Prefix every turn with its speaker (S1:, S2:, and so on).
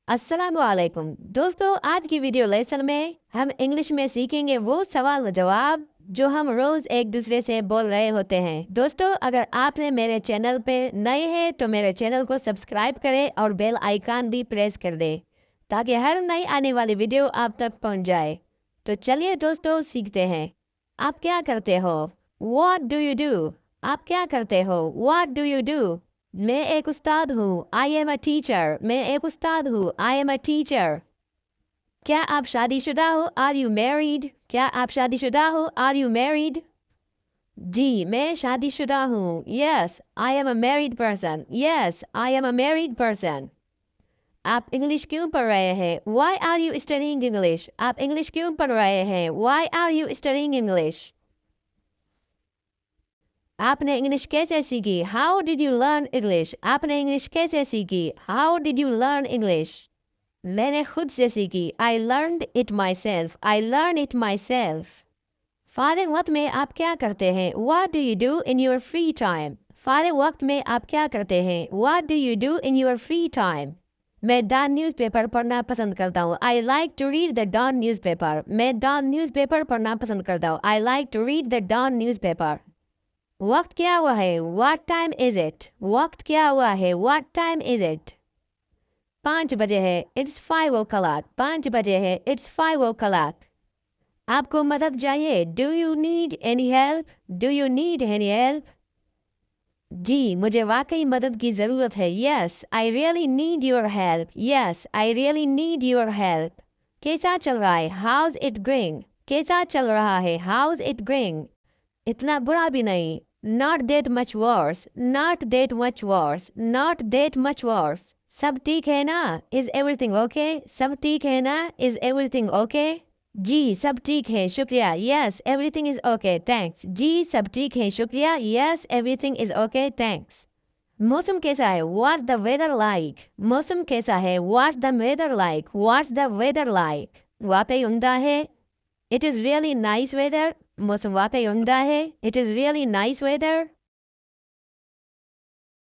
S1: अस्सलाम वालेकुम दोस्तों, आज की वीडियो लेसन में हम इंग्लिश में सीखेंगे वो सवाल जवाब जो हम रोज एक दूसरे से बोल रहे होते हैं। दोस्तों, अगर आपने मेरे चैनल पे नए हैं तो मेरे चैनल को सब्सक्राइब करें और बेल आइकन भी प्रेस कर दें ताकि हर नई आने वाली वीडियो आप तक पहुंच जाए। तो चलिए दोस्तों, सीखते हैं। आप क्या करते हो? What do you do? आप क्या करते हो? What do you do? मैं एक उस्ताद हूँ। I am a teacher. मैं एक उस्ताद हूँ। I am a teacher. क्या आप शादीशुदा हो? Are you married? क्या आप शादीशुदा हो? Are you married? जी, मैं शादीशुदा हूँ। Yes, I am a married person. Yes, I am a married person. आप इंग्लिश क्यों पढ़ रहे हैं? Why are you studying English? आप इंग्लिश क्यों पढ़ रहे हैं? Why are you studying English? आपने इंग्लिश कैसे सीखी? How did you learn English? आपने इंग्लिश कैसे सीखी? How did you learn English? मैंने खुद से सीखी। I learned it myself. I learn it my self. फारिग वक्त में आप क्या करते हैं? What do you do in your free time? फारिग वक्त में आप क्या करते हैं? What do you do in your free time? मैं डॉन न्यूज़पेपर पढ़ना पसंद करता हूँ। I like to read the Dawn newspaper. मैं डॉन न्यूज़पेपर पढ़ना पसंद करता हूँ। I like to read the Dawn newspaper. वक्त क्या हुआ है? What time is it? वक्त क्या हुआ है? What time is it? 5 बजे है। It's 5 o'clock. 5 बजे है। It's 5 o'clock. आपको मदद चाहिए? Do you need any help? Do you need any help? जी, मुझे वाकई मदद की ज़रूरत है। Yes, I really need your help. Yes, I really need your help. कैसा चल रहा है? How's it going? कैसा चल रहा है? How's it going? इतना बुरा भी नहीं। Not that much worse. Not that much worse. Not that much worse. सब ठीक है ना? Is everything okay? सब ठीक है ना? Is everything okay? जी, सब ठीक है, शुक्रिया। Yes, everything is okay, thanks. जी, सब ठीक है, शुक्रिया। Yes, everything is okay, thanks. मौसम कैसा है? What's the weather like? मौसम कैसा है? What's the weather like? What's the weather like? वाकई उम्दा है। It is really nice weather. मौसम वाकई उम्दा है। It is really nice weather.